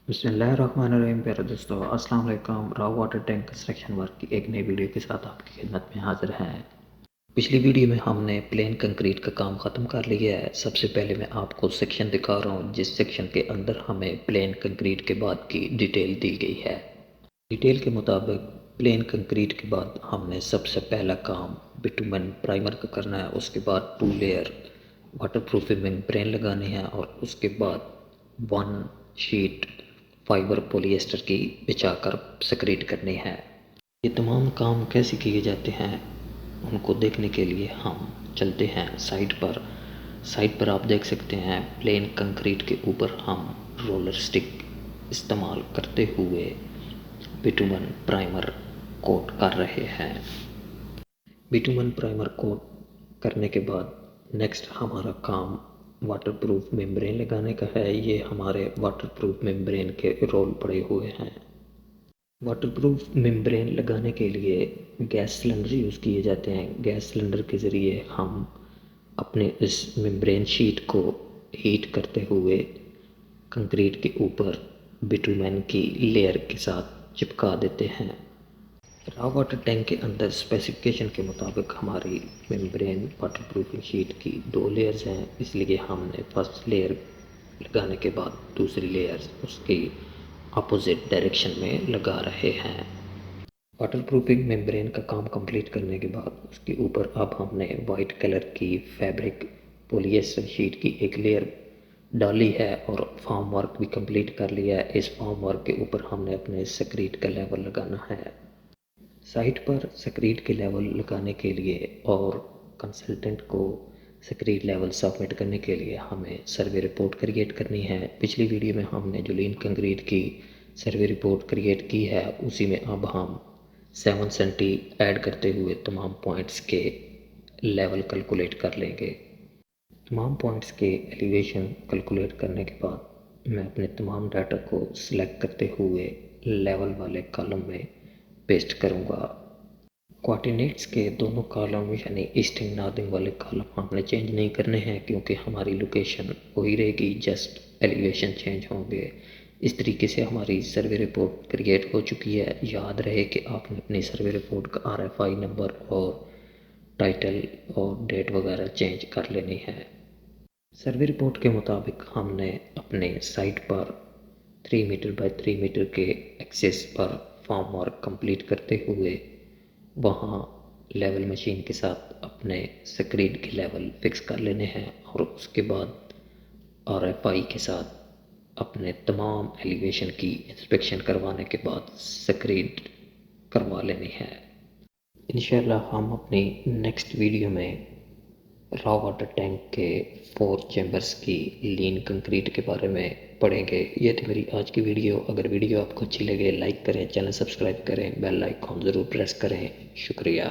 بسم اللہ الرحمن الرحیم پیارے دوستو، السلام علیکم۔ Rao water tank construction work کی ایک نئی ویڈیو کے ساتھ آپ کی خدمت میں حاضر ہیں۔ پچھلی ویڈیو میں ہم نے پلین کنکریٹ کا کام ختم کر لیا ہے۔ سب سے پہلے میں آپ کو سیکشن دکھا رہا ہوں، جس سیکشن کے اندر ہمیں پلین کنکریٹ کے بعد کی ڈیٹیل دی گئی ہے۔ ڈیٹیل کے مطابق پلین کنکریٹ کے بعد ہم نے سب سے پہلا کام بٹومن پرائمر کا کرنا ہے۔ اس کے بعد 2 لیئر واٹر پروف ممبرین لگانی ہے، اور اس کے بعد 1 شیٹ فائبر پولی ایسٹر کی بچھا کر سکریٹ کرنی ہے۔ یہ تمام کام کیسے کیے جاتے ہیں ان کو دیکھنے کے لیے ہم چلتے ہیں سائٹ پر۔ سائٹ پر آپ دیکھ سکتے ہیں پلین کنکریٹ کے اوپر ہم رولر سٹک استعمال کرتے ہوئے بٹومن پرائمر کوٹ کر رہے ہیں۔ بٹومن پرائمر کوٹ کرنے کے بعد نیکسٹ ہمارا کام واٹر پروف ممبرین لگانے کا ہے۔ یہ ہمارے واٹر پروف ممبرین کے رول پڑے ہوئے ہیں۔ واٹر پروف ممبرین لگانے کے لیے گیس سلنڈر یوز کیے جاتے ہیں۔ گیس سلنڈر کے ذریعے ہم اپنے اس ممبرین شیٹ کو ہیٹ کرتے ہوئے کنکریٹ کے اوپر بٹومن کی لیئر کے ساتھ چپکا دیتے ہیں۔ راؤ واٹر ٹینک کے اندر اسپیسیفکیشن کے مطابق ہماری ممبرین واٹر پروفنگ شیٹ کی 2 لیئرز ہیں، اس لیے ہم نے فرسٹ لیئر لگانے کے بعد دوسری لیئر اس کی اپوزٹ ڈائریکشن میں لگا رہے ہیں۔ واٹر پروفنگ ممبرین کا کام کمپلیٹ کرنے کے بعد اس کے اوپر اب ہم نے وائٹ کلر کی فیبرک پولی ایسٹر شیٹ کی ایک لیئر ڈالی ہے، اور فارم ورک بھی کمپلیٹ کر لیا ہے۔ اس فارم ورک کے اوپر ہم نے اپنے سکریٹ کا لیول لگانا ہے۔ سائٹ پر سکریٹ کے لیول لگانے کے لیے اور کنسلٹنٹ کو سکریٹ لیول سبمٹ کرنے کے لیے ہمیں سروے رپورٹ کریٹ کرنی ہے۔ پچھلی ویڈیو میں ہم نے جو لین کنکریٹ کی سروے رپورٹ کریٹ کی ہے، اسی میں اب ہم 7 سینٹی ایڈ کرتے ہوئے تمام پوائنٹس کے لیول کیلکولیٹ کر لیں گے۔ تمام پوائنٹس کے ایلیویشن کیلکولیٹ کرنے کے بعد میں اپنے تمام ڈاٹا کو سلیکٹ کرتے ہوئے لیول والے کالم میں پیسٹ کروں گا۔ کوارڈینیٹس کے دونوں کالم یعنی ایسٹنگ نارتھنگ والے کالم ہم نے چینج نہیں کرنے ہیں، کیونکہ ہماری لوکیشن وہی رہے گی، جسٹ ایلیویشن چینج ہوں گے۔ اس طریقے سے ہماری سروے رپورٹ کریٹ ہو چکی ہے۔ یاد رہے کہ آپ نے اپنی سروے رپورٹ کا RFI نمبر اور ٹائٹل اور ڈیٹ وغیرہ چینج کر لینی ہے۔ سروے رپورٹ کے مطابق ہم نے اپنے سائٹ پر 3 میٹر بائی 3 میٹر کے ایکسس پر فارم ورک کمپلیٹ کرتے ہوئے وہاں لیول مشین کے ساتھ اپنے سکریٹ کے لیول فکس کر لینے ہیں، اور اس کے بعد RFI کے ساتھ اپنے تمام ایلیویشن کی انسپیکشن کروانے کے بعد سکریٹ کروا لینی ہے۔ انشاءاللہ ہم اپنی نیکسٹ ویڈیو میں راؤ واٹر ٹینک کے 4 چیمبرز کی لین کنکریٹ کے بارے میں پڑھیں گے۔ یہ تھی میری آج کی ویڈیو۔ اگر ویڈیو آپ کو اچھی لگے لائک کریں، چینل سبسکرائب کریں، بیل آئیکن ضرور پریس کریں۔ شکریہ۔